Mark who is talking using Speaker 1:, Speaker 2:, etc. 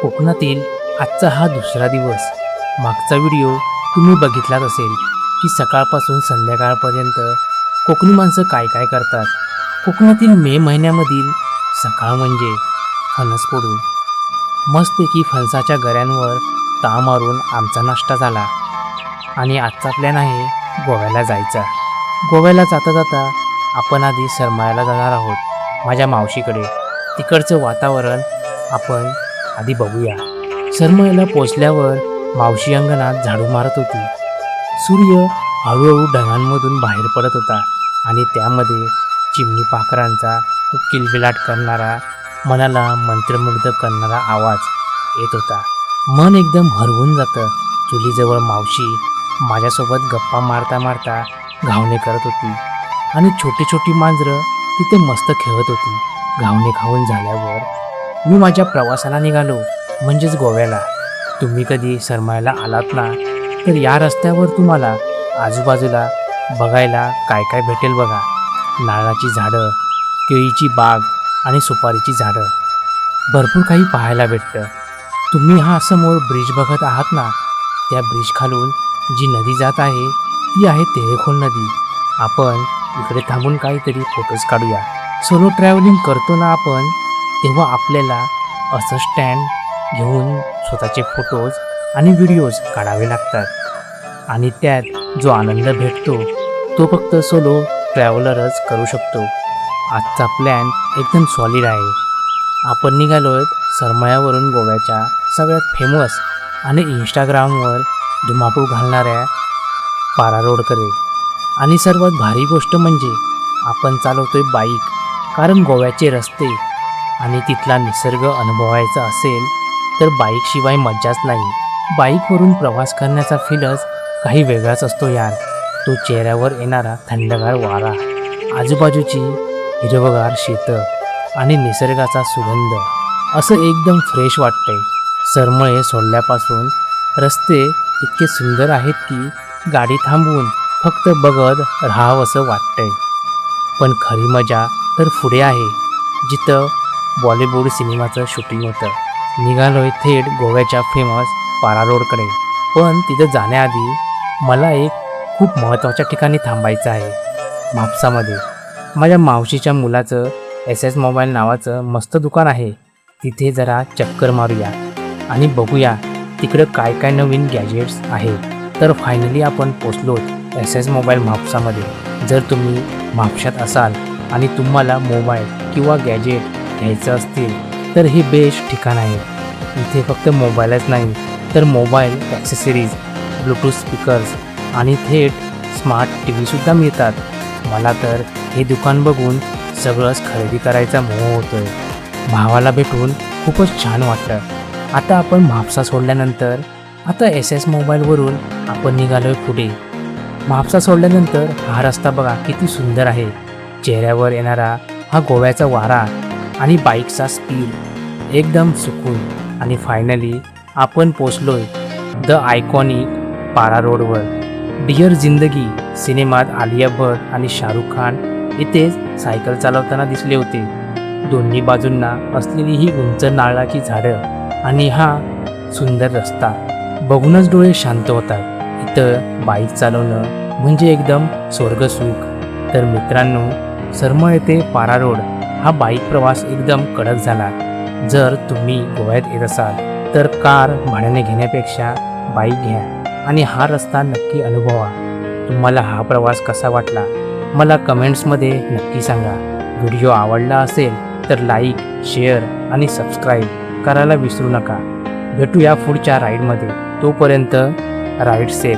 Speaker 1: कोकणातील आजचा हा दुसरा दिवस. मागचा व्हिडिओ तुम्ही बघितलाच असेल की सकाळपासून संध्याकाळपर्यंत कोकणी माणसं काय काय करतात. कोकणातील मे महिन्यामधील सकाळ म्हणजे फणस फोडून मस्तपैकी फणसाच्या गऱ्यांवर ताव मारून आमचा नाश्ता झाला. आणि आजचा प्लॅन आहे गोव्याला जायचा. गोव्याला जाता जाता आपण आधी सरमाळ्याला जाणार आहोत, माझ्या मावशीकडे. तिकडचं वातावरण आपण आधी बघूया. सरमाळ्याला पोचल्यावर मावशी अंगणात झाडू मारत होती. सूर्य हळूहळू ढगांमधून बाहेर पडत होता आणि त्यामध्ये चिमणी पाखरांचा किलबिलाट करणारा, मनाला मंत्रमुग्ध करणारा आवाज येत होता. मन एकदम हरवून जातं. चुलीजवळ मावशी माझ्यासोबत गप्पा मारता मारता घावणे करत होती आणि छोटी छोटी मांजरं तिथे मस्त खेळत होती. घावणे खाऊन झाल्यावर मी माझ्या प्रवासाला निघालो, म्हणजेच गोव्याला. तुम्ही कधी सरमाळ्याला आलात ना, तर या रस्त्यावर तुम्हाला आजूबाजूला बघायला काय काय भेटेल बघा. नारळाची झाडं, केळीची बाग आणि सुपारीची झाडं, भरपूर काही पाहायला भेटतं. तुम्ही हा समोर ब्रिज बघत आहात ना, त्या ब्रिज खालून जी नदी जात आहे ती आहे तेरेखोल नदी. आपण इकडे थांबून काहीतरी फोटोज काढूया. सोलो ट्रॅव्हलिंग करतो ना आपण, तेव्हा आपल्याला असं स्टँड घेऊन स्वतःचे फोटोज आणि व्हिडिओज काढावे लागतात. आणि त्यात जो आनंद भेटतो तो फक्त सोलो ट्रॅव्हलरच करू शकतो. आजचा प्लॅन एकदम सॉलिड आहे. आपण निघालो आहेत सरमाळ्यावरून गोव्याच्या सगळ्यात फेमस आणि इंस्टाग्रामवर धुमाकूळ घालणाऱ्या पारा रोडकडे. आणि सर्वात भारी गोष्ट म्हणजे आपण चालवतोय बाईक, कारण गोव्याचे रस्ते आणि तिथला निसर्ग अनुभवायचा असेल तर बाईकशिवाय मज्जाच नाही. बाईकवरून प्रवास करण्याचा फीलच काही वेगळाच असतो यार. तो चेहऱ्यावर येणारा थंडगार वारा, आजूबाजूची हिरवगार शेतं आणि निसर्गाचा सुगंध, असं एकदम फ्रेश वाटतंय. सरमाळे सोडल्यापासून रस्ते इतके सुंदर आहेत की गाडी थांबवून फक्त बघत राहावं असं वाटतंय. पण खरी मजा तर पुढे आहे, जिथं बॉलिवूड सिनेमाचं शूटिंग होतं. निघालोय थेट गोव्याच्या फेमस पारा रोडकडे. पण तिथं जाण्याआधी मला एक खूप महत्त्वाच्या ठिकाणी थांबायचं आहे, म्हापसामध्ये. माझ्या मावशीच्या मुलाचं SS मोबाईल नावाचं मस्त दुकान आहे. तिथे जरा चक्कर मारूया आणि बघूया तिकडं काय काय नवीन गॅजेट्स आहेत. तर फायनली आपण पोचलो SS मोबाईल म्हापसामध्ये. जर तुम्ही म्हापशात असाल आणि तुम्हाला मोबाईल किंवा गॅजेट घ्यायचं असतील तर हे बेस्ट ठिकाण आहे. इथे फक्त मोबाईलच नाही तर मोबाईल ॲक्सेसरीज, ब्लूटूथ स्पीकर्स आणि थेट स्मार्ट TV सुद्धा मिळतात. मला तर हे दुकान बघून सगळंच खरेदी करायचा मोह होतोय. भावाला भेटून खूपच छान वाटतं. आता आपण म्हापसा सोडल्यानंतर आता SS मोबाईलवरून आपण निघालोय पुढे. म्हापसा सोडल्यानंतर हा रस्ता बघा किती सुंदर आहे. चेहऱ्यावर येणारा हा गोव्याचा वारा आणि बाईकचा स्पीड, एकदम सुकून. आणि फायनली आपण पोचलोय द आयकॉनिक पारा रोडवर. डिअर जिंदगी सिनेमात आलिया भट आणि शाहरुख खान इथेच सायकल चालवताना दिसले होते. दोन्ही बाजूंना असलेली ही उंच नारळाची झाडं आणि हा सुंदर रस्ता बघूनच डोळे शांत होतात. इथं बाईक चालवणं म्हणजे एकदम स्वर्गसुख. तर मित्रांनो, सरमाळे ते पारा रोड हा बाईक प्रवास एकदम कडक झाला. जर तुम्ही गोव्यात येत असाल तर कार भाड्याने घेण्यापेक्षा बाईक घ्या आणि हा रस्ता नक्की अनुभवा. तुम्हाला हा प्रवास कसा वाटला मला कमेंट्समध्ये नक्की सांगा. व्हिडिओ आवडला असेल तर लाईक, शेअर आणि सबस्क्राईब करायला विसरू नका. भेटूया पुढच्या राईडमध्ये. तोपर्यंत राईड सेफ.